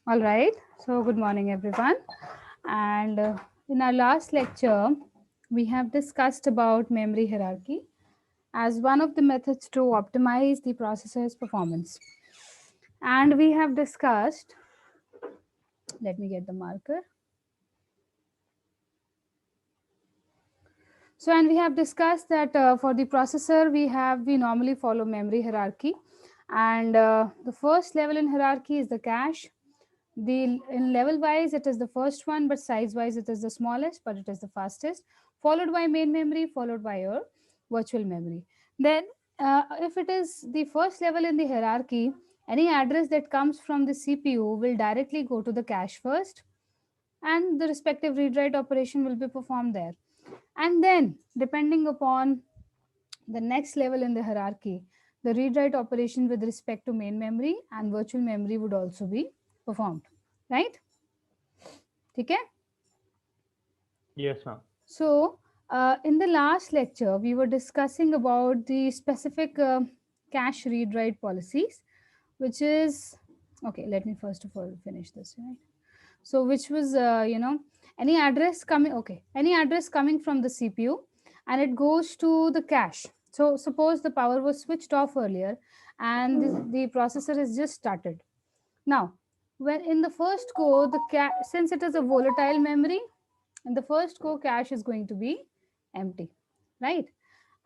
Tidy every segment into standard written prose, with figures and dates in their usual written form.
All right, so good morning everyone. And in our last lecture, we have discussed about memory hierarchy as one of the methods to optimize the processor's performance. And we have discussed, let me get the marker. So, and we have discussed that for the processor, we normally follow memory hierarchy. And the first level in hierarchy is the cache. In level wise it is the first one, but size wise it is the smallest, but it is the fastest, followed by main memory, followed by your virtual memory. Then if it is the first level in the hierarchy, any address that comes from the CPU will directly go to the cache first, and the respective read write operation will be performed there. And then depending upon the next level in the hierarchy, the read write operation with respect to main memory and virtual memory would also be performed, right? Okay. Yes, ma'am. So in the last lecture we were discussing about the specific cache read write policies, which is okay. Let me first of all finish this, right? So which was any address coming, okay, any address coming from the CPU and it goes to the cache. So suppose the power was switched off earlier and the processor is just started. Now when in the first go, since it is a volatile memory, in the first go cache is going to be empty, right?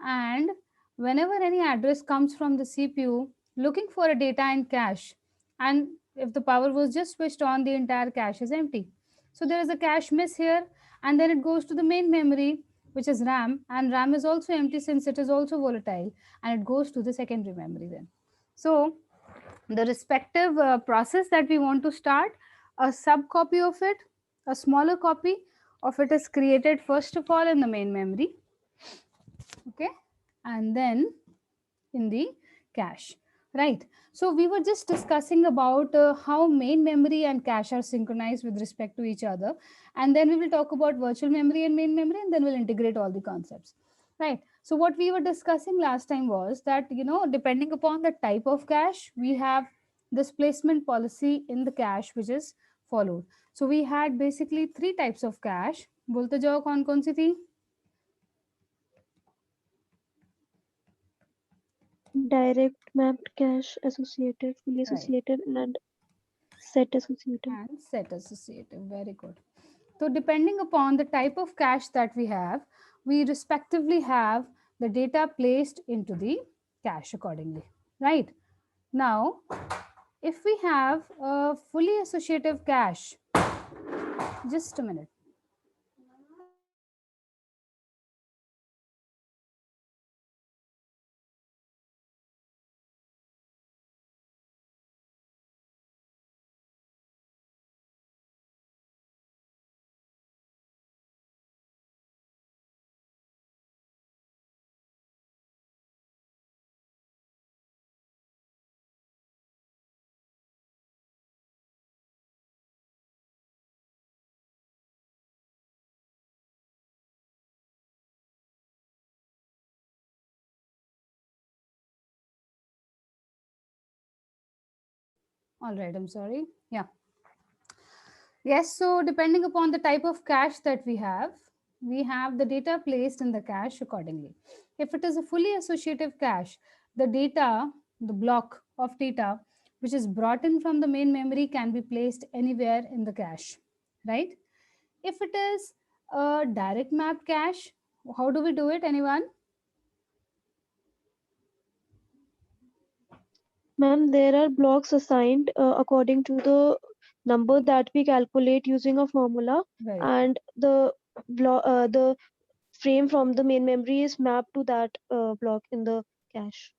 And whenever any address comes from the CPU looking for a data in cache, and if the power was just switched on, the entire cache is empty. So there is a cache miss here, and then it goes to the main memory, which is RAM, and RAM is also empty since it is also volatile, and it goes to the secondary memory then. So the respective process that we want to start, a sub copy of it, a smaller copy of it is created first of all in the main memory, okay, and then in the cache, right? So we were just discussing about how main memory and cache are synchronized with respect to each other, and then we will talk about virtual memory and main memory, and then we'll integrate all the concepts, right? So what we were discussing last time was that, depending upon the type of cache, we have displacement policy in the cache which is followed. So we had basically three types of cache. बोलते जाओ कौन कौन सी थी? Direct mapped cache, associated, fully Right. associated, and set associated. And set associative. Very good. So depending upon the type of cache that we have, we respectively have the data placed into the cache accordingly, right? Now, if we have a fully associative cache, just a minute. All right, I'm sorry. Yeah. Yes, so depending upon the type of cache that we have, We have the data placed in the cache accordingly. If it is a fully associative cache, the data, the block of data which is brought in from the main memory can be placed anywhere in the cache, right? If it is a direct map cache, how do we do it? Anyone? Ma'am, there are blocks assigned according to the number that we calculate using a formula, Very good. and the frame from the main memory is mapped to that block in the cache.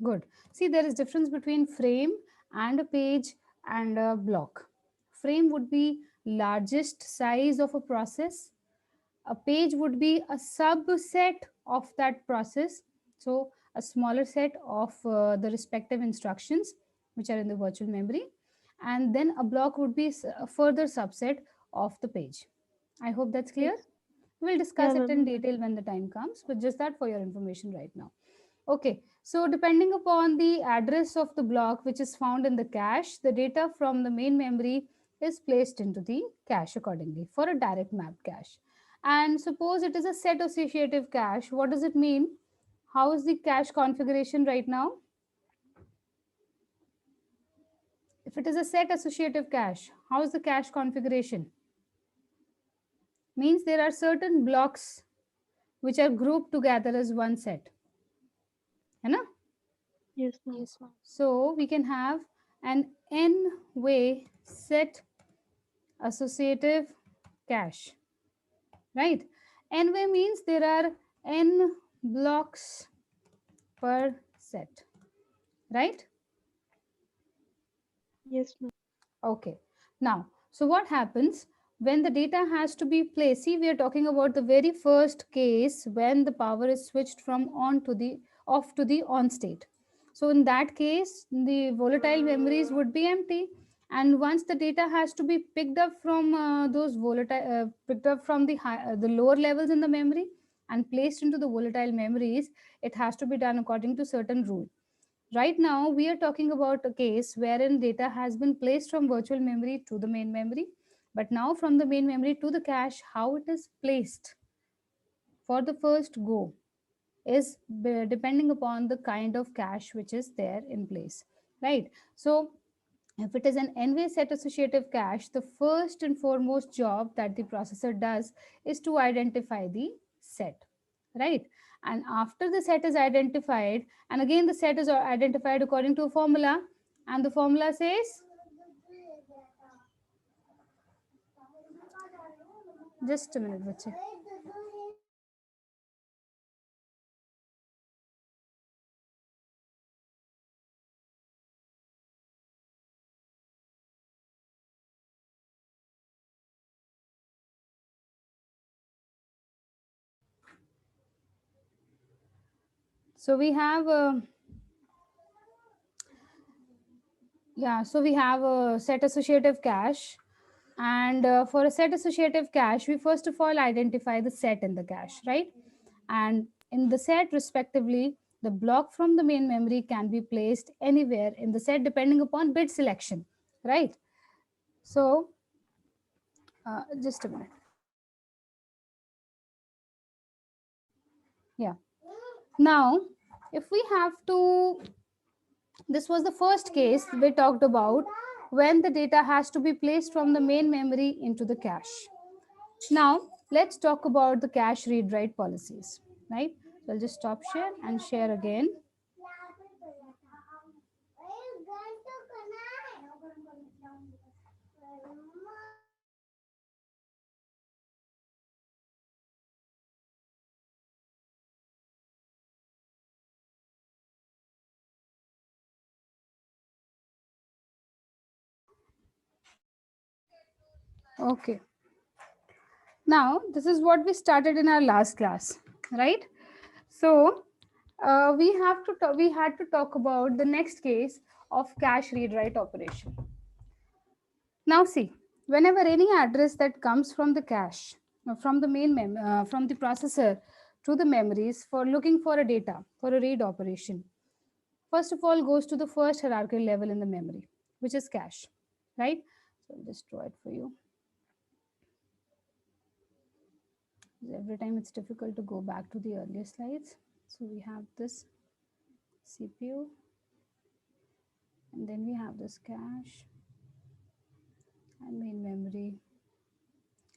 Good. See, there is difference between frame and a page and a block. Frame would be largest size of a process. A page would be a subset of that process. So a smaller set of the respective instructions which are in the virtual memory. And then a block would be a further subset of the page. I hope that's clear. Yes. We'll discuss Yeah, it in ma'am. detail when the time comes, but just that for your information right now. Okay, so depending upon the address of the block which is found in the cache, the data from the main memory is placed into the cache accordingly for a direct map cache. And suppose it is a set associative cache, what does it mean? How is the cache configuration right now? If it is a set associative cache, how is the cache configuration? Means there are certain blocks which are grouped together as one set. है ना? Yes, ma'am. Yes, ma'am. So we can have an n-way set associative cache, right? N-way means there are n blocks per set, right? Yes, ma'am. Okay. Now, so what happens when the data has to be placed? See, we are talking about the very first case when the power is switched from on to the off to the on state. So in that case, the volatile memories would be empty. And once the data has to be picked up from those volatile, picked up from the lower levels in the memory and placed into the volatile memories, it has to be done according to certain rule. Right now, we are talking about a case wherein data has been placed from virtual memory to the main memory. But now from the main memory to the cache, how it is placed for the first go is depending upon the kind of cache which is there in place, right? So if it is an n-way set associative cache, the first and foremost job that the processor does is to identify the set, right? And after the set is identified, and again the set is identified according to a formula, and the formula says, just a minute, bache. So we have so we have a set associative cache. And for a set associative cache, we first of all identify the set in the cache, right? And in the set, respectively, the block from the main memory can be placed anywhere in the set depending upon bit selection, right? So, just a minute. Yeah. Now, if we have to, this was the first case we talked about when the data has to be placed from the main memory into the cache. Now, let's talk about the cache read write policies, right? So I'll just stop share and share again. Okay. Now, this is what we started in our last class, right? So, we had to talk about the next case of cache read write operation. Now, see, whenever any address that comes from the cache, from the from the processor to the memories for looking for a data for a read operation, first of all goes to the first hierarchical level in the memory, which is cache, right? So I'll just draw it for you. Every time it's difficult to go back to the earlier slides. So we have this CPU, and then we have this cache and main memory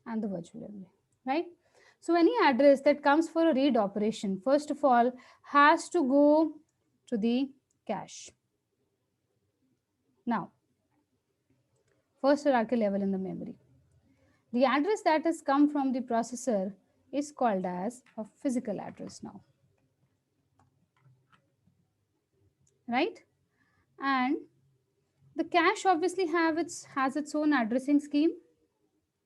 and the virtual memory, right? So any address that comes for a read operation, first of all, has to go to the cache. Now, first hierarchy level in the memory. The address that has come from the processor is called as a physical address now, right? And the cache obviously has its own addressing scheme,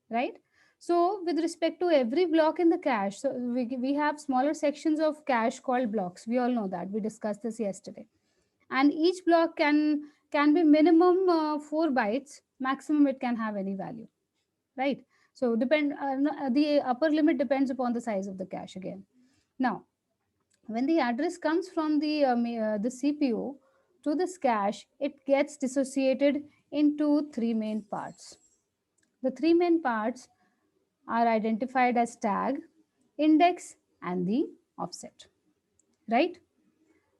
right? So with respect to every block in the cache, so we have smaller sections of cache called blocks. We all know that. We discussed this yesterday. And each block can be minimum 4 bytes, maximum it can have any value, right? So the upper limit depends upon the size of the cache again. Now, when the address comes from the CPU to this cache, it gets dissociated into three main parts. The three main parts are identified as tag, index, and the offset, right?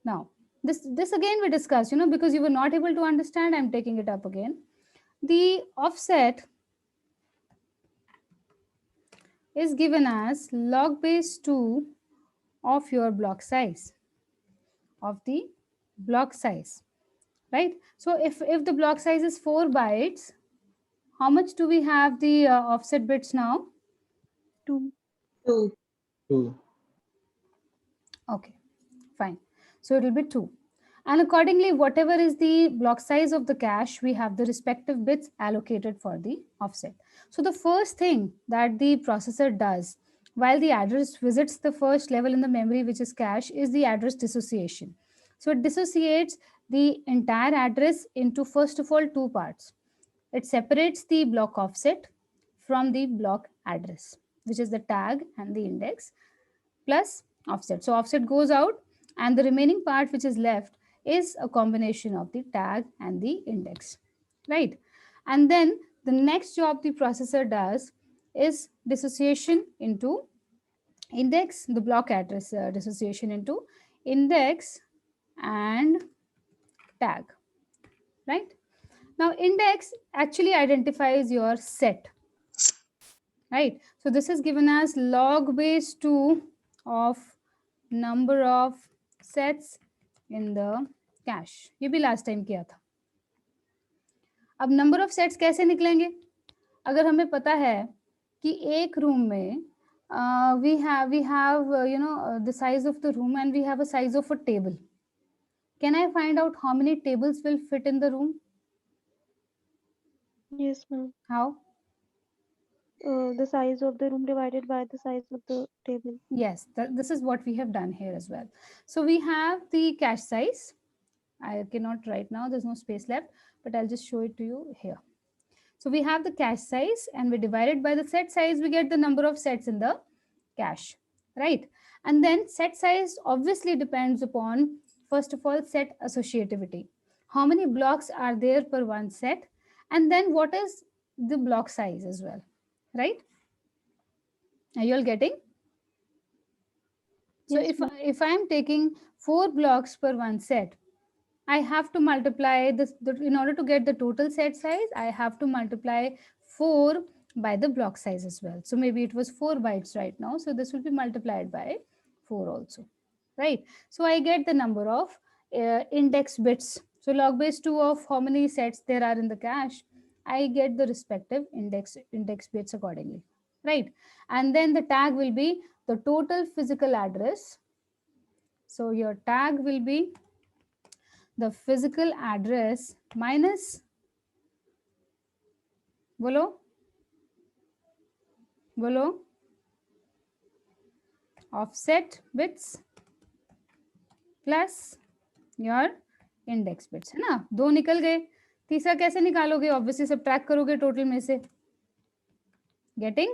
Now, this again we discussed, because you were not able to understand, I'm taking it up again. The offset is given as log base 2 of your block size, of the block size, right? So if the block size is 4 bytes, how much do we have the offset bits now? 2. 2. 2. Okay, fine. So it will be 2. And accordingly, whatever is the block size of the cache, we have the respective bits allocated for the offset. So the first thing that the processor does while the address visits the first level in the memory, which is cache, is the address dissociation. So it dissociates the entire address into, first of all, two parts. It separates the block offset from the block address, which is the tag and the index, plus offset. So offset goes out, and the remaining part which is left is a combination of the tag and the index, right? And then the next job the processor does is dissociation into index, the block address dissociation into index and tag, right? Now index actually identifies your set, right? So this is given as log base 2 of number of sets in the cache. ये भी last time किया था. अब number of sets कैसे निकलेंगे? अगर हमें पता है कि एक रूम में we have the size of the room and we have a size of a table. Can I find out how many tables will fit in the room? Yes, ma'am. How? The size of the room divided by the size of the table. Yes, this is what we have done here as well. So we have the cache size. I cannot right now, there's no space left, but I'll just show it to you here. So we have the cache size and we divide it by the set size, we get the number of sets in the cache, right? And then set size obviously depends upon, first of all, set associativity. How many blocks are there per one set? And then what is the block size as well, right? Are you all getting? So Yes, ma'am. if I am taking 4 blocks per one set, I have to multiply this in order to get the total set size. I have to multiply 4 by the block size as well. So maybe it was 4 bytes right now. So this will be multiplied by 4 also, right? So I get the number of index bits. So log base 2 of how many sets there are in the cache, I get the respective index bits accordingly, right? And then the tag will be the total physical address. So your tag will be the physical address minus, bolo bolo, offset bits plus your index bits, है ना? दो निकल गए, तीसरा कैसे निकालोगे? Obviously subtract करोगे total में से. Getting?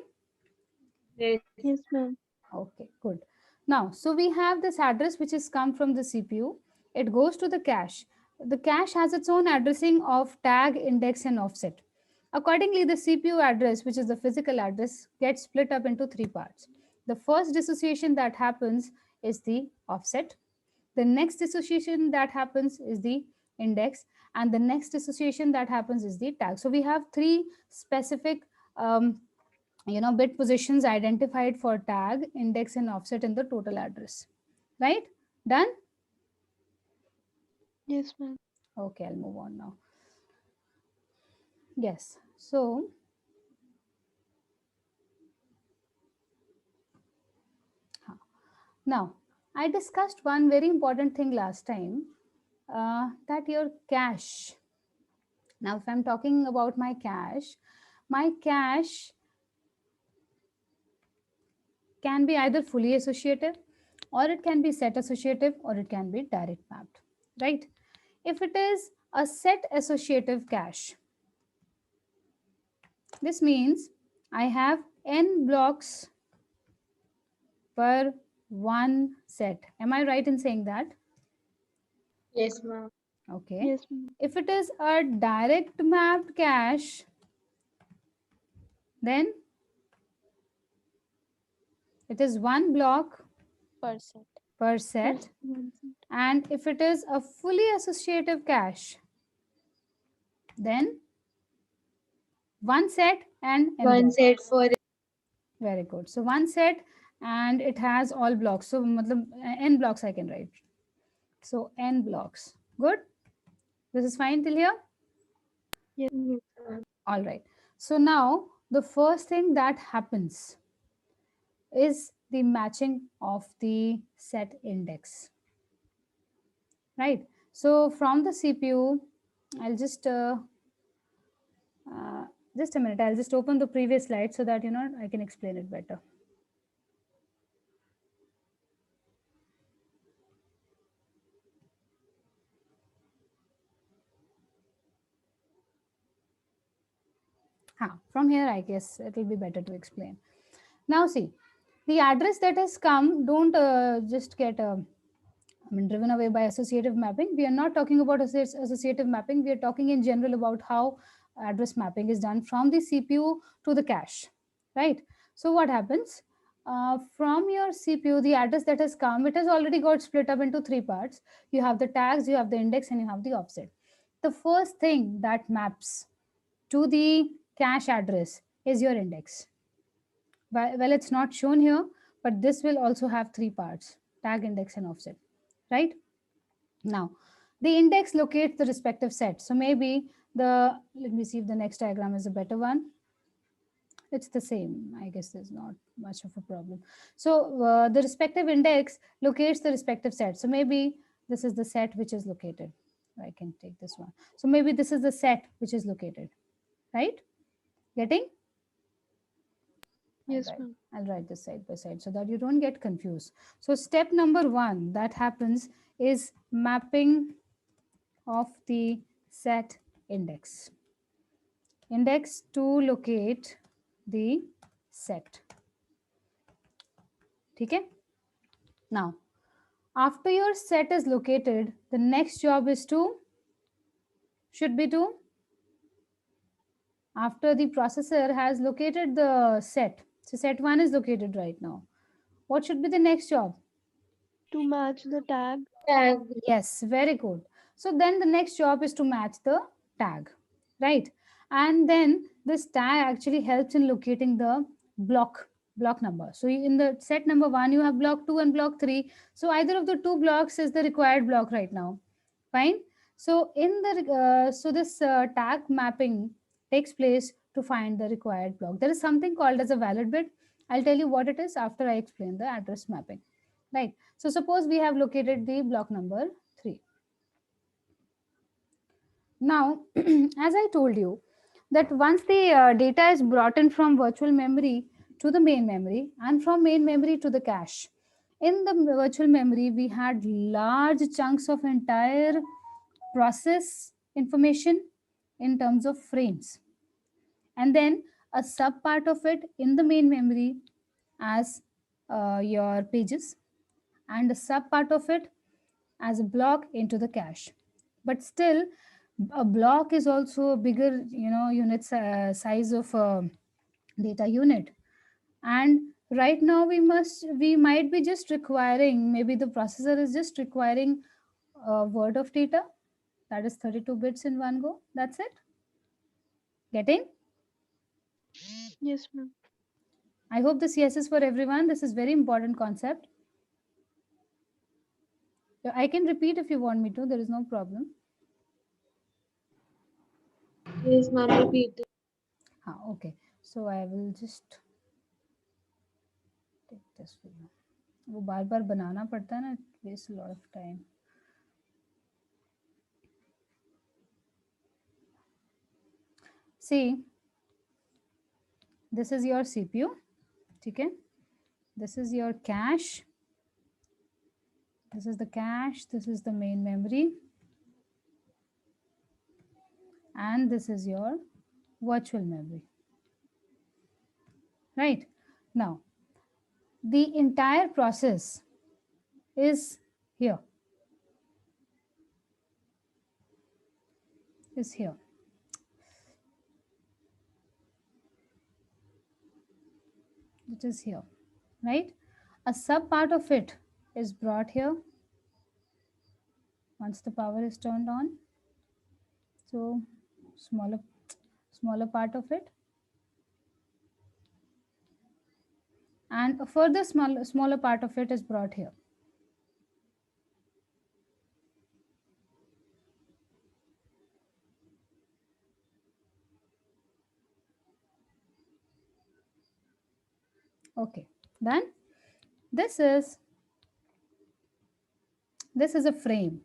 Yes, ma'am. Okay, good. Now, so we have this address which has come from the CPU. It goes to the cache. The cache has its own addressing of tag, index, and offset. Accordingly, the CPU address, which is the physical address, gets split up into three parts. The first dissociation that happens is the offset. The next dissociation that happens is the index, and the next dissociation that happens is the tag. So we have three specific bit positions identified for tag, index, and offset in the total address. Right? Done? Yes, ma'am. Okay, I'll move on now. Yes. So now I discussed one very important thing last time, that your cache. Now, if I'm talking about my cache can be either fully associative, or it can be set associative, or it can be direct mapped, right? If it is a set associative cache, this means I have n blocks per one set. Am I right in saying that? Yes, ma'am. Okay. Yes, ma'am. If it is a direct mapped cache, then it is one block Percent. per set. And if it is a fully associative cache, then one set and n One blocks. set for Very good. So one set and it has all blocks. So n blocks I can write. So n blocks. Good. This is fine till here. Yes. All right. So now the first thing that happens is the matching of the set index. Right. So from the CPU, I'll just a minute. I'll just open the previous slide so that I can explain it better. From here, I guess it will be better to explain. Now, see, the address that has come, don't just get driven away by associative mapping. We are not talking about associative mapping. We are talking in general about how address mapping is done from the CPU to the cache, right? So what happens? From your CPU, the address that has come, it has already got split up into three parts. You have the tags, you have the index, and you have the offset. The first thing that maps to the cache address is your index. Well, it's not shown here, but this will also have three parts: tag, index, and offset, right? Now, the index locates the respective set. So maybe let me see if the next diagram is a better one. It's the same. I guess there's not much of a problem. So the respective index locates the respective set. So maybe this is the set which is located. I can take this one. So maybe this is the set which is located, right? Getting? Yes, ma'am. I'll write this side by side so that you don't get confused. So step number one that happens is mapping of the set index. Index to locate the set. Okay? Now, after your set is located, the next job is should be to, after the processor has located the set. So set 1 is located right now. What should be the next job? To match the tag. tag. Yes, very good. So then the next job is to match the tag, right? And then this tag actually helps in locating the block number. So in the set number 1, you have block 2 and block 3. So either of the two blocks is the required block right now. Fine. So this tag mapping takes place to find the required block. There is something called as a valid bit. I'll tell you what it is after I explain the address mapping. Right. So suppose we have located the block number 3. Now, as I told you, that once the data is brought in from virtual memory to the main memory and from main memory to the cache, in the virtual memory, we had large chunks of entire process information in terms of frames. And then a sub part of it in the main memory as your pages, and a sub part of it as a block into the cache. But still, a block is also a bigger unit size of data unit, and Right now we might be just requiring, maybe the processor is just requiring a word of data, that is 32 bits in one go. That's it. Getting? Yes, ma'am. I hope this yes is for everyone. This is very important concept. I can repeat if you want me to. There is no problem. Yes, ma'am. Repeat. Okay. So I will just take this for you. वो बार बार बनाना पड़ता है ना, it wastes a lot of time. See, this is your CPU. Okay, this is your cache. This is the cache. This is the main memory, and this is your virtual memory. Right now, the entire process is here. Is here. It is here, right? A sub part of it is brought here once the power is turned on. So smaller part of it, and a further smaller part of it is brought here. Okay, then this is a frame,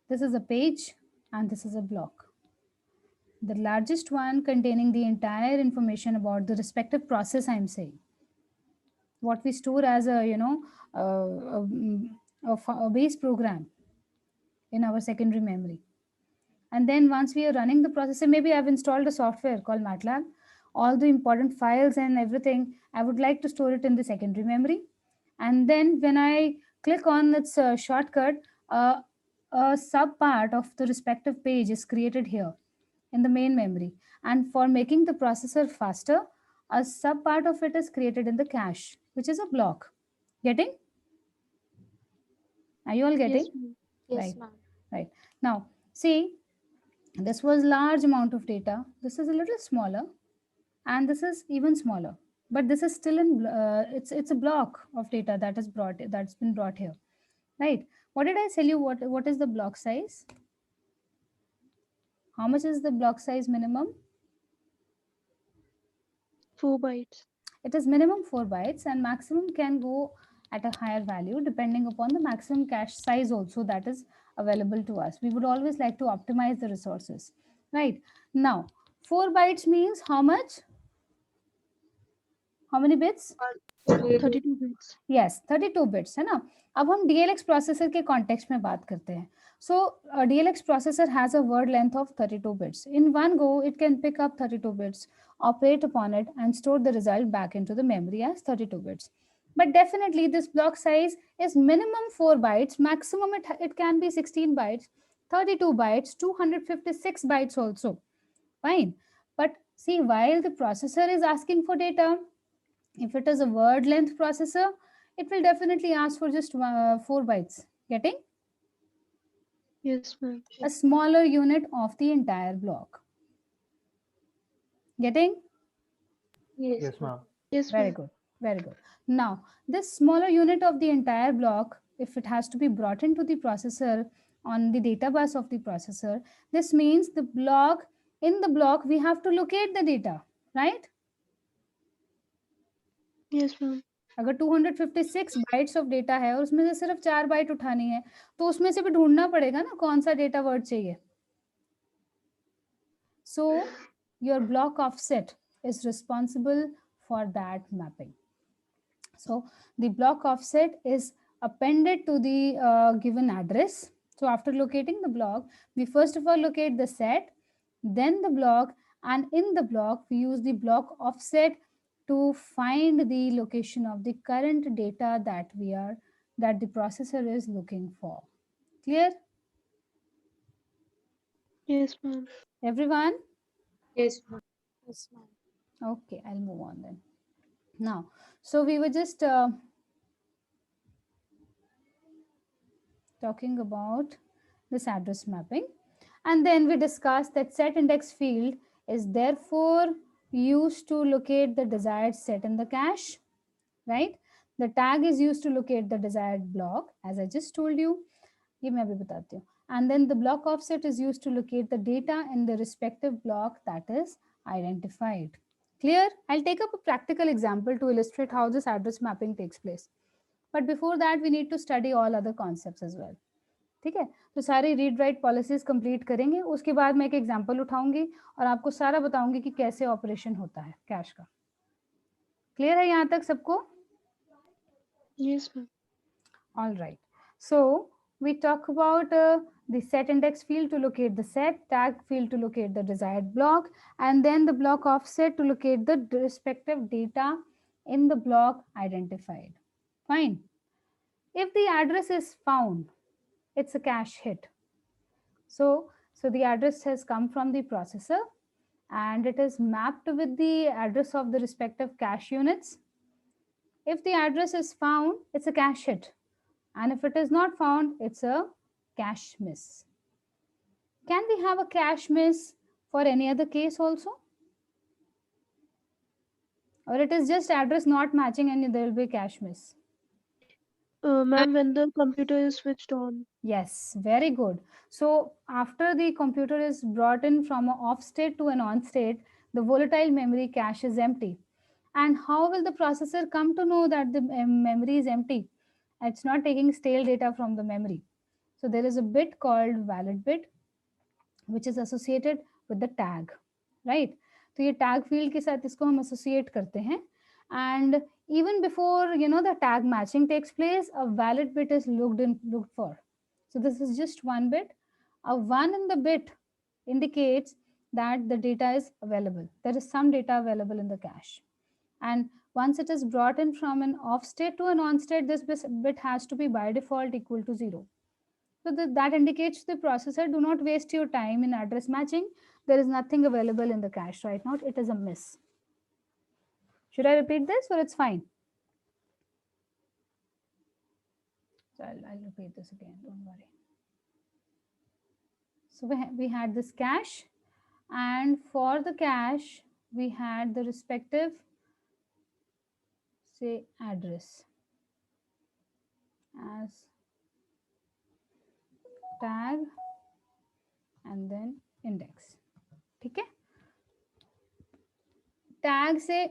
this is a page, and this is a block. The largest one containing the entire information about the respective process, I'm saying. What we store as a, a base program in our secondary memory. And then once we are running the processor, maybe I've installed a software called MATLAB. All the important files and everything, I would like to store it in the secondary memory. And then when I click on its shortcut, a sub part of the respective page is created here in the main memory. And for making the processor faster, a sub part of it is created in the cache, which is a block. Getting? Are you all getting? Yes, ma'am. Yes, Right, ma'am. right. Now, see, this was large amount of data. This is a little smaller, and this is even smaller. But this is still in it's a block of data that's been brought here, right? What did I tell you? What is the block size? How much is the block size minimum? 4 bytes. It is minimum 4 bytes, and maximum can go at a higher value depending upon the maximum cache size also that is available to us. We would always like to optimize the resources, right? Now, 4 bytes means how much? How many bits? 32 bits. Yes 32 bits है ना. अब हम DLX processor के context में बात करते हैं. So DLX processor has a word length of 32 bits. In one go, it can pick up 32 bits, operate upon it, and store the result back into the memory as 32 bits. But definitely, this block size is minimum 4 bytes. Maximum it can be 16 bytes, 32 bytes, 256 bytes also. Fine. But see, while the processor is asking for data, if it is a word length processor, it will definitely ask for just 4 bytes. Getting? Yes, ma'am. A smaller unit of the entire block. Getting? Yes, Yes, ma'am. ma'am. Yes, Very ma'am. good. Very good. Now, this smaller unit of the entire block, if it has to be brought into the processor on the data bus of the processor, this means in the block, we have to locate the data, right? Yes, ma'am. अगर 256 bytes of data है और उसमें से सिर्फ 4 bite उठानी है, तो उसमें से भी ढूंढना पड़ेगा ना कौन सा डेटा वर्ड चाहिए. So your block offset is responsible for that mapping. So the block offset is appended to the given address. So after locating the block, we first of all locate the set, then the block, and in the block we use the block offset to find the location of the current data that the processor is looking for. Clear? Yes, ma'am. Everyone? Yes, ma'am. Yes, ma'am. Okay, I'll move on then. Now, so we were just talking about this address mapping, and then we discussed that set index field is therefore used to locate the desired set in the cache, right? The tag is used to locate the desired block, as I just told you. ये मैं अभी बताती हूँ. And then the block offset is used to locate the data in the respective block that is identified. Clear? I'll take up a practical example to illustrate how this address mapping takes place. But before that, we need to study all other concepts as well. ठीक है, तो सारी read write policies complete करेंगे, उसके बाद मैं एक example उठाऊंगी और आपको सारा बताऊंगी कि कैसे ऑपरेशन होता है कैश का. क्लियर है यहाँ तक सबको? Yes, ma'am. All right. So we talk about the set index field to locate the set, tag field to locate the desired block, and then the block offset to locate the respective data in the block identified. Fine. If the address is found, it's a cache hit. So the address has come from the processor and it is mapped with the address of the respective cache units. If the address is found, it's a cache hit. And if it is not found, it's a cache miss. Can we have a cache miss for any other case also? Or it is just address not matching and there will be cache miss? Ma'am, when the computer is switched on. Yes, very good. So after the computer is brought in from an off state to an on state, the volatile memory cache is empty. And how will the processor come to know that the memory is empty? It's not taking stale data from the memory. So there is a bit called valid bit which is associated with the tag, right? तो ये tag field के साथ इसको हम associate करते हैं. And even before the tag matching takes place, a valid bit is looked for. So this is just one bit. A 1 in the bit indicates that the data is available. There is some data available in the cache. And once it is brought in from an off state to an on state, this bit has to be by default equal to 0. So that indicates to the processor, do not waste your time in address matching. There is nothing available in the cache right now. It is a miss. Should I repeat this or it's fine? So I'll repeat this again, don't worry. So we had this cache, and for the cache, we had the respective, say, address as tag and then index. ठीक है? Tag से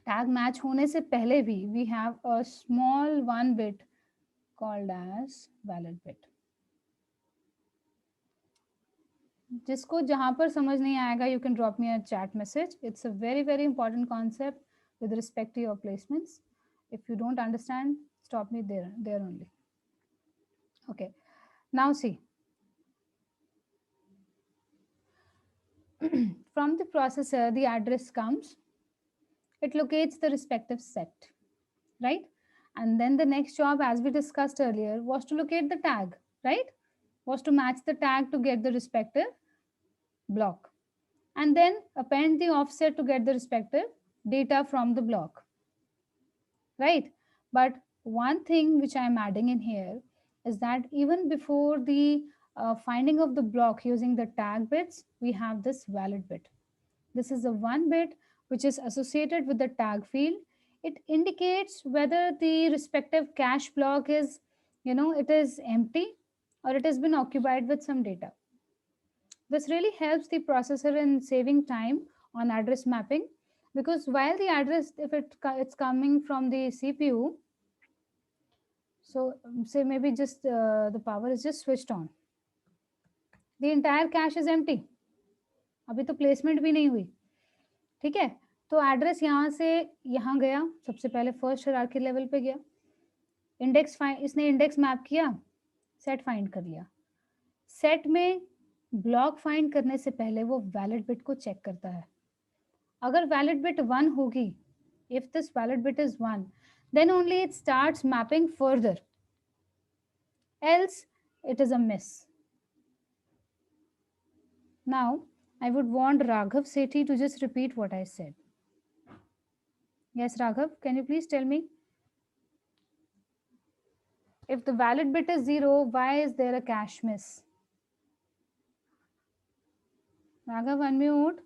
tag match होने से पहले भी we have a small one bit called as valid bit. जिसको जहां पर समझ नहीं आएगा, you can drop me a chat message. It's a very important concept with respect to your placements. If you don't understand, stop me there only. Okay, now see. From the processor, the address comes, it locates the respective set, right? And then the next job, as we discussed earlier, was to locate the tag, right? Was to match the tag to get the respective block. And then append the offset to get the respective data from the block, right? But one thing which I'm adding in here is that even before the finding of the block using the tag bits, we have this valid bit. This is the one bit which is associated with the tag field. It indicates whether the respective cache block is, it is empty or it has been occupied with some data. This really helps the processor in saving time on address mapping, because while the address, if it's coming from the CPU, so say maybe just the power is just switched on, the entire cache is empty. अभी तो placement भी नहीं हुई, ठीक है? तो address यहाँ से यहाँ गया, सबसे पहले फर्स्ट हायरार्की लेवल पे गया, इंडेक्स इसने इंडेक्स मैप किया, सेट फाइंड कर लिया. सेट में ब्लॉक फाइंड करने से पहले वो वैलिड बिट को चेक करता है. अगर वैलिड बिट 1 होगी, if this valid bit is 1, then only it starts mapping further, else it is a miss. Now I would want Raghav Sethi to just repeat what I said. Yes, Raghav, can you please tell me? If the valid bit is 0, why is there a cache miss? Raghav, unmute.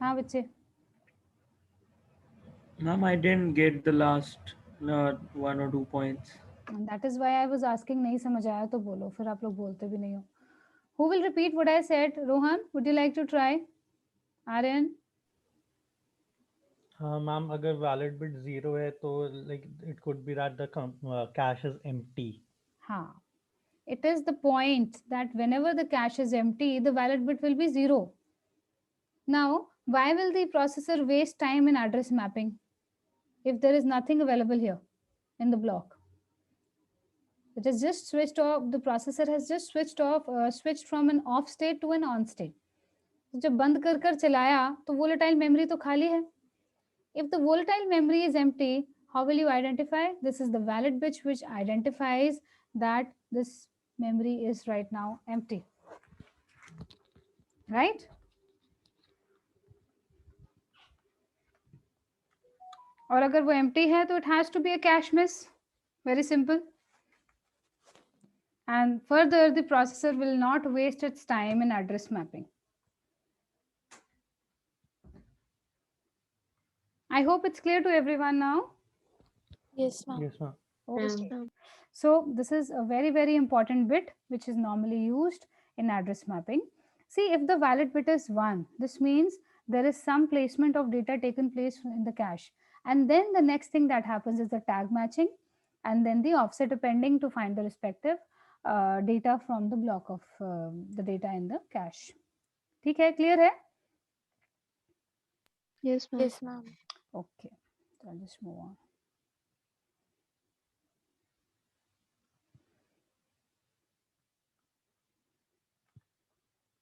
हाँ बच्चे. Ma'am, I didn't get the last 1 or 2 points. And that is why I was asking. नहीं समझ आया तो बोलो, फिर आप लोग बोलते भी नहीं हो. Who will repeat what I said? Rohan, would you like to try? Aryan? Ma'am, अगर valid bit 0 है तो like it could be that the cache is empty. हाँ. It is the point that whenever the cache is empty, the valid bit will be 0. Now, why will the processor waste time in address mapping if there is nothing available here in the block? It has just switched off. The processor has just switched from an off state to an on state. तो जब बंद कर कर चलाया तो volatile memory तो खाली है. If the volatile memory is empty, how will you identify? This is the valid bit which identifies that this memory is right now empty. Right? और अगर वो empty है तो it has to be a cache miss. Very simple. And further, the processor will not waste its time in address mapping. I hope it's clear to everyone now. Yes, ma'am. Yes, ma'am. Okay. ma'am. So this is a very, very important bit which is normally used in address mapping. See, if the valid bit is 1, this means there is some placement of data taken place in the cache. And then the next thing that happens is the tag matching and then the offset appending to find the respective data from the block of the data in the cache. ठीक है, clear है? Yes, ma'am. Yes, ma'am. Okay, so I'll just move on.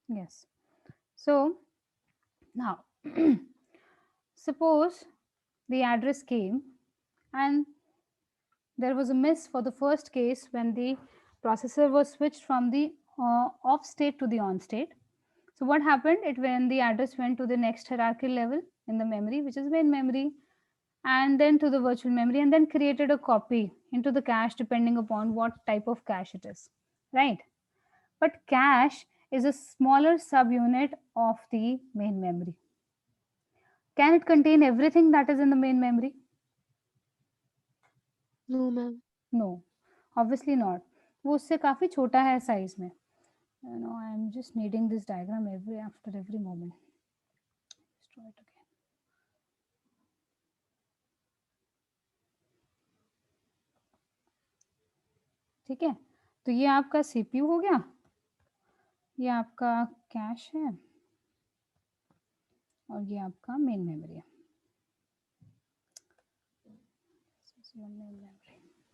Yes. So now, suppose the address came and there was a miss for the first case when the processor was switched from the off state to the on state. So what happened? When the address went to the next hierarchical level in the memory, which is main memory, and then to the virtual memory, and then created a copy into the cache depending upon what type of cache it is, right? But cache is a smaller subunit of the main memory. Can it contain everything that is in the main memory? No, ma'am. No, obviously not. वो उससे काफी छोटा है size में. You know, I am just needing this diagram after every moment. Let's try it again. ठीक है, तो ये आपका CPU हो गया, ये आपका कैश है और ये आपका मेन मेमोरी है.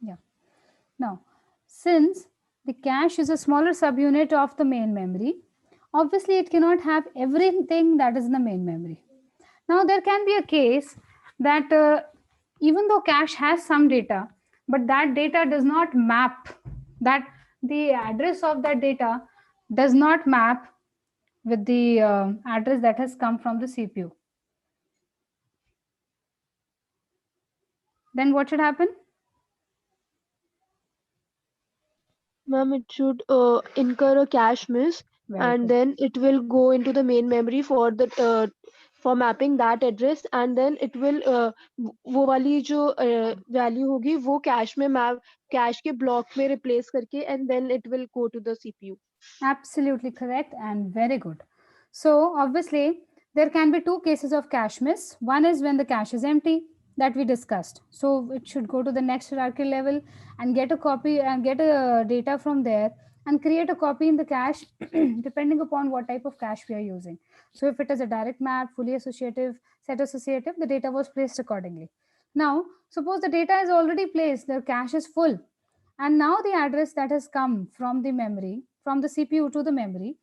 Yeah. Now, since the cache is a smaller subunit of the main memory, obviously it cannot have everything that is in the main memory. Now, there can be a case that even though cache has some data, but that data does not map, that the address of that data does not map with the address that has come from the CPU. Then what should happen? Ma'am, it should incur a cache miss, Very and good. then it will go into the main memory for the for mapping that address, and then it will वो वाली जो value होगी वो cache में map cache के block में replace करके, and then it will go to the CPU. Absolutely correct and very good. So obviously there can be two cases of cache miss. One is when the cache is empty that we discussed. So it should go to the next hierarchy level and get a copy and get a data from there and create a copy in the cache depending upon what type of cache we are using. So if it is a direct map, fully associative, set associative, the data was placed accordingly. Now, suppose the data is already placed, the cache is full, and now the address that has come from the memory, from the CPU to the memory,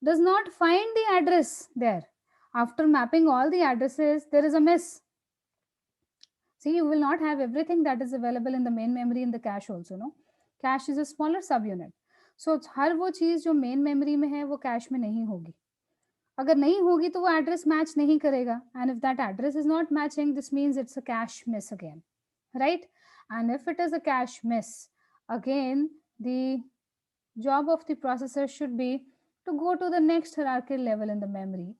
does not find the address there. After mapping all the addresses, there is a miss. See, you will not have everything that is available in the main memory in the cache also, no? Cache is a smaller subunit. So हर वो चीज जो main memory में है वो cache में नहीं होगी. अगर नहीं होगी तो वो एड्रेस मैच नहीं करेगा, and if that address is not matching, this means it's a cache miss again, right? And if it is a cache miss, again the job of the processor should be to go to the next hierarchical level in the memory,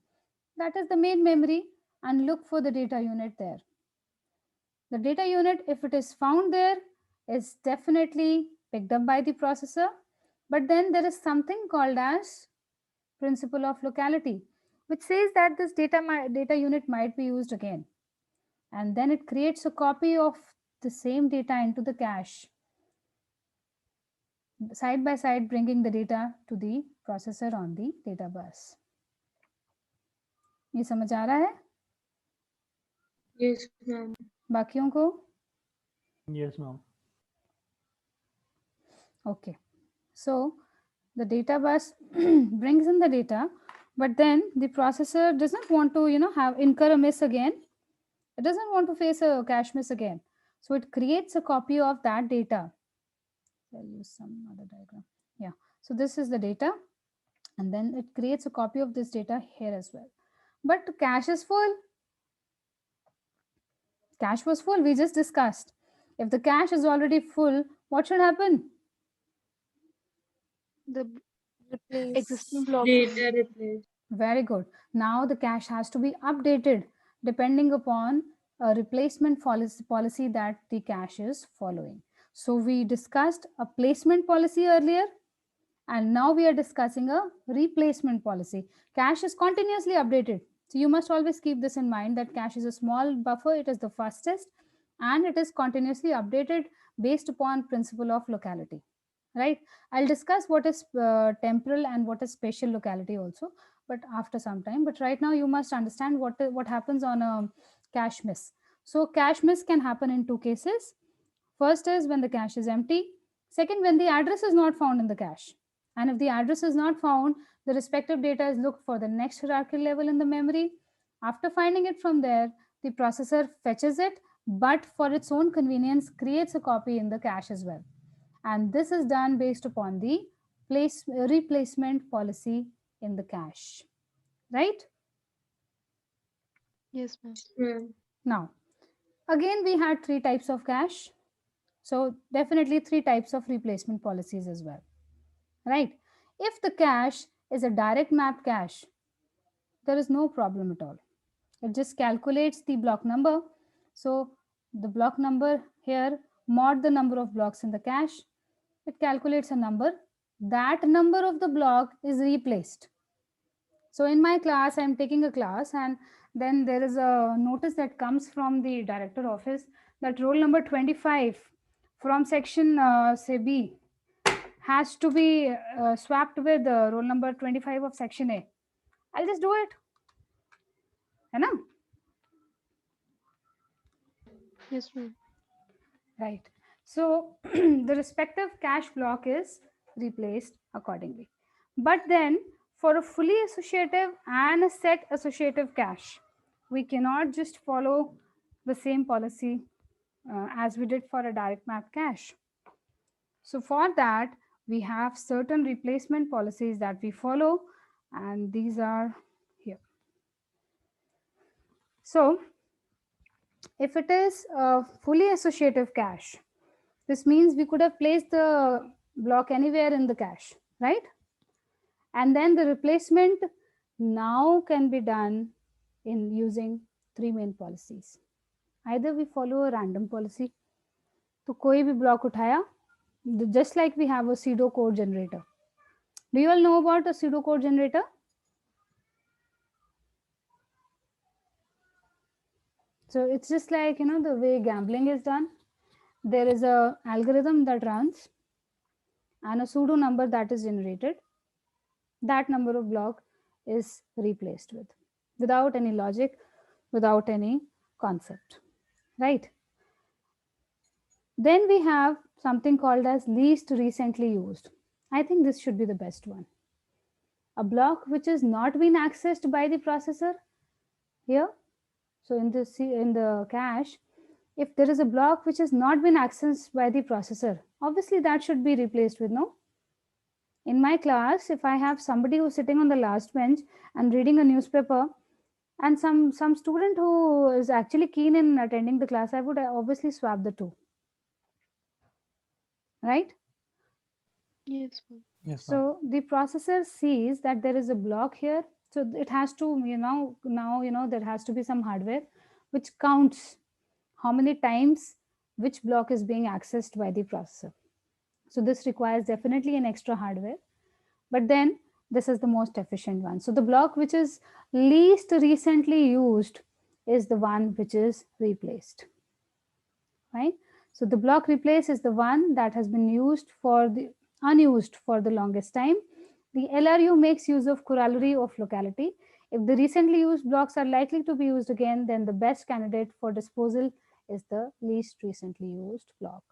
that is the main memory, and look for the data unit there. The data unit, if it is found there, is definitely picked up by the processor. But then there is something called as principle of locality, which says that this data unit might be used again. And then it creates a copy of the same data into the cache, side by side, bringing the data to the processor on the data bus. ये समझ आ रहा है? Yes, ma'am. बाकियों को? Yes, ma'am. Okay. So the data bus brings in the data, but then the processor does not want to, incur a miss again. It doesn't want to face a cache miss again. So it creates a copy of that data. I'll use some other diagram. Yeah. So this is the data, and then it creates a copy of this data here as well. But cache is full. Cache was full. We just discussed. If the cache is already full, what should happen? The Replace. existing block. Data replaced. Very good. Now the cache has to be updated depending upon a replacement policy that the cache is following. So we discussed a placement policy earlier, and now we are discussing a replacement policy. Cache is continuously updated. So you must always keep this in mind, that cache is a small buffer, it is the fastest, and it is continuously updated based upon principle of locality, right? I'll discuss what is temporal and what is spatial locality also, but after some time. But right now you must understand what happens on a cache miss. So cache miss can happen in two cases. First is when the cache is empty. Second, when the address is not found in the cache. And if the address is not found, the respective data is looked for the next hierarchical level in the memory. After finding it from there, the processor fetches it, but for its own convenience creates a copy in the cache as well. And this is done based upon the replacement policy in the cache, right? Yes, ma'am. Ma'am. Now, again, we had three types of cache. So definitely three types of replacement policies as well, right? If the cache is a direct map cache, there is no problem at all. It just calculates the block number. So the block number here mod the number of blocks in the cache. It calculates a number. That number of the block is replaced. So in my class, I'm taking a class, and then there is a notice that comes from the director office that roll number 25 from section say B has to be swapped with roll number 25 of section A. I'll just do it. है ना? Yes, ma'am. Right. So the respective cache block is replaced accordingly. But then for a fully associative and a set associative cache, we cannot just follow the same policy as we did for a direct map cache. So for that, we have certain replacement policies that we follow, and these are here. So if it is a fully associative cache, this means we could have placed the block anywhere in the cache, right? And then the replacement now can be done in using three main policies. Either we follow a random policy, तो कोई भी block उठाया, just like we have a pseudo code generator. Do you all know about a pseudo code generator? So it's just like, the way gambling is done. There is a algorithm that runs and a pseudo number that is generated. That number of block is replaced with, without any logic, without any concept, right? Then we have something called as least recently used. I think this should be the best one. A block which has not been accessed by the processor here. So in the cache, if there is a block which has not been accessed by the processor, obviously that should be replaced with no. In my class, if I have somebody who's sitting on the last bench and reading a newspaper, and some student who is actually keen in attending the class, I would obviously swap the two, right? Yes, ma'am. Yes, ma'am. So the processor sees that there is a block here, so it has to, now there has to be some hardware which counts how many times which block is being accessed by the processor. So this requires definitely an extra hardware, but then this is the most efficient one. So the block which is least recently used is the one which is replaced, right? So the block replace is the one that has been used for the unused for the longest time. The LRU makes use of corollary of locality. If the recently used blocks are likely to be used again, then the best candidate for disposal is the least recently used block.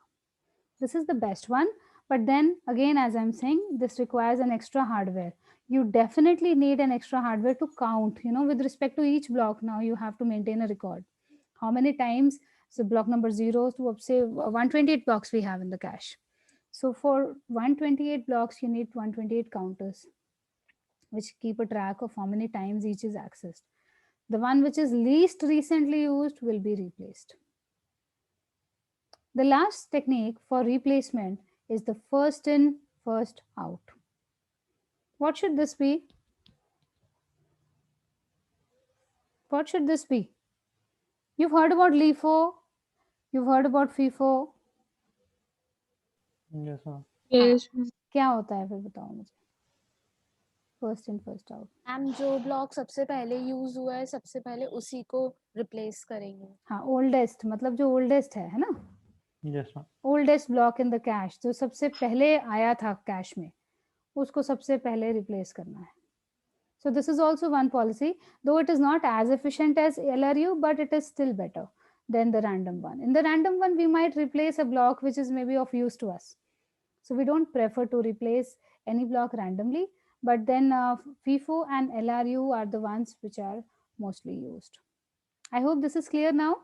This is the best one, but then again, as I'm saying, this requires an extra hardware. You definitely need an extra hardware to count, with respect to each block. Now you have to maintain a record how many times, so block number 0 to say 128 blocks we have in the cache. So for 128 blocks you need 128 counters which keep a track of how many times each is accessed. The one which is least recently used will be replaced. The last technique for replacement is the first in, first out. What should this be? What should this be? You've heard about LIFO, you've heard about FIFO. Yes, ma'am. Yes, क्या होता है फिर बताओ मुझे? First in first out. Ma'am जो block सबसे पहले use हुआ है सबसे पहले उसी को रिप्लेस करेंगे. हाँ, ओल्डेस्ट मतलब जो ओल्डेस्ट है ना? Yes, ma'am. Oldest block in the cash, जो सबसे पहले आया था कैश में, उसको सबसे पहले रिप्लेस करना है. So this is also one policy, though it is not as efficient as LRU, but it is still better than the random one. In the random one, we might replace a block which is maybe of use to us. So we don't prefer to replace any block randomly, but then FIFO and LRU are the ones which are mostly used. I hope this is clear now.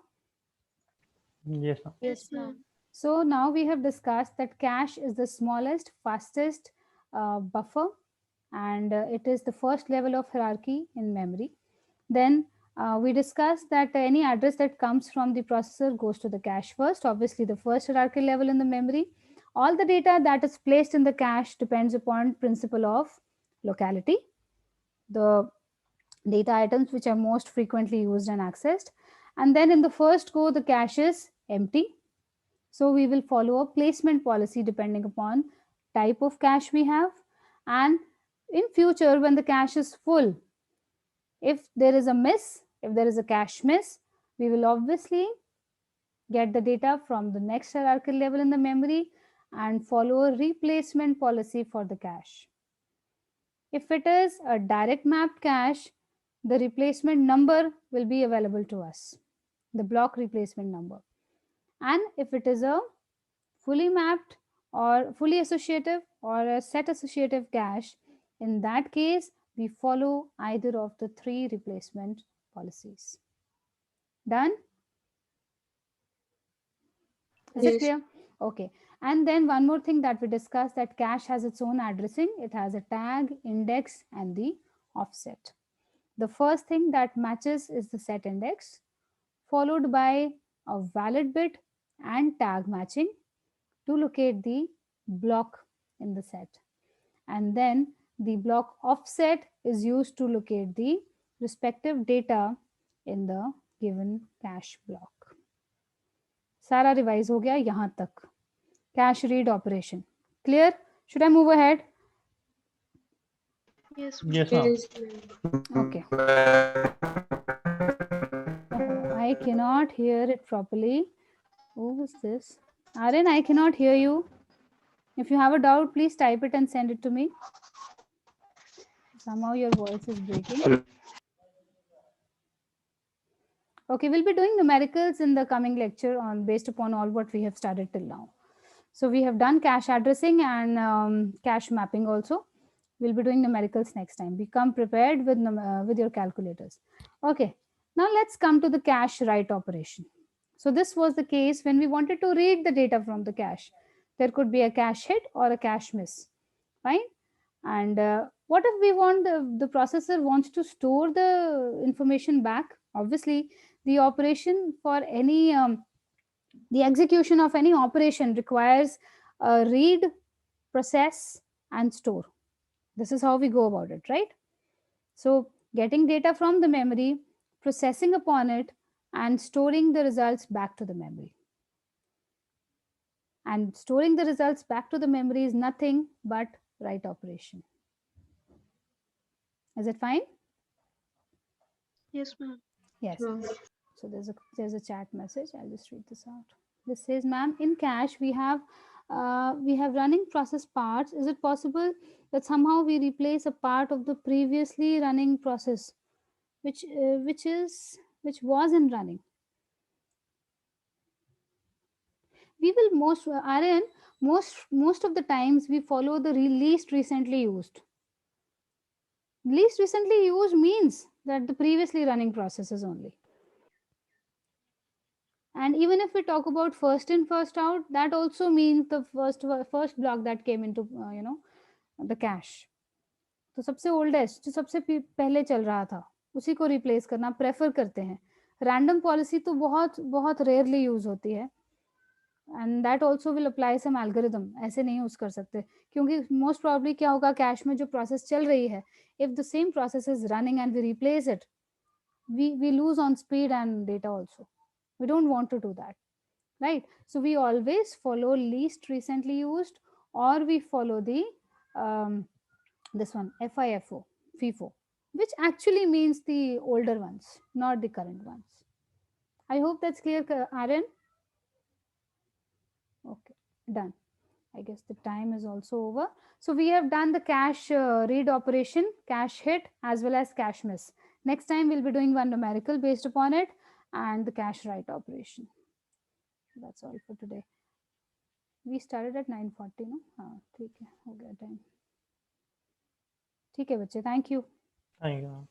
Yes, ma'am. Yes, ma'am. So now we have discussed that cache is the smallest, fastest buffer, and it is the first level of hierarchy in memory. Then we discussed that any address that comes from the processor goes to the cache first, obviously the first hierarchy level in the memory. All the data that is placed in the cache depends upon principle of locality, the data items which are most frequently used and accessed. And then in the first go, the cache is empty. So we will follow a placement policy depending upon type of cache we have. And in future, when the cache is full, if there is a miss, if there is a cache miss, we will obviously get the data from the next hierarchical level in the memory and follow a replacement policy for the cache. If it is a direct mapped cache, the replacement number will be available to us, the block replacement number. And if it is a fully mapped or fully associative or a set associative cache, in that case, we follow either of the three replacement policies. Done? Is it clear? Okay. And then one more thing that we discussed, that cache has its own addressing. It has a tag, index, and the offset. The first thing that matches is the set index, followed by a valid bit and tag matching to locate the block in the set. And then the block offset is used to locate the respective data in the given cache block. सारा revise हो गया यहाँ तक. Cache read operation. Clear? Should I move ahead? yes, Yes, ma'am. Okay. Oh, I cannot hear it properly. Who is this? Aryan, I cannot hear you. If you have a doubt, please type it and send it to me. Somehow your voice is breaking. Okay, we'll be doing numericals in the coming lecture on based upon all what we have studied till now. So we have done cache addressing and cache mapping also. We'll be doing numericals next time. Become prepared with your calculators. Okay, now let's come to the cache write operation. So this was the case when we wanted to read the data from the cache. There could be a cache hit or a cache miss, right? And what if we want the processor wants to store the information back? Obviously, the operation for any the execution of any operation requires read, process, and store. This is how we go about it, right? So getting data from the memory, processing upon it, and storing the results back to the memory. And storing the results back to the memory is nothing but write operation. Is it fine? Yes, ma'am. Yes. Sure. So there's a chat message. I'll just read this out. This says, "Ma'am, in cache we have running process parts. Is it possible that somehow we replace a part of the previously running process, which was in running? We will most of the times we follow the least recently used. Least recently used means that the previously running processes only. And even if we talk about first in first out, that also means the first block that came into the cache. तो सबसे oldest जो सबसे पहले चल रहा था उसी को रिप्लेस करना प्रेफर करते हैं. रैंडम पॉलिसी तो बहुत बहुत रेयरली यूज होती है, and that also will apply some algorithm. ऐसे नहीं यूज कर सकते क्योंकि मोस्ट प्रॉब्ली क्या होगा, कैश में जो प्रोसेस चल रही है, if the same process is running and we replace it, we lose on speed and data also. We don't want to do that, right? So we always follow least recently used, or we follow the this one FIFO, which actually means the older ones, not the current ones. I hope that's clear, Aaron. Okay, done. I guess the time is also over. So we have done the cache read operation, cache hit, as well as cache miss. Next time we'll be doing one numerical based upon it and the cache write operation. That's all for today. We started at 9:40, no? हाँ ठीक है, हो गया time. ठीक है बच्चे, thank you. Thank you.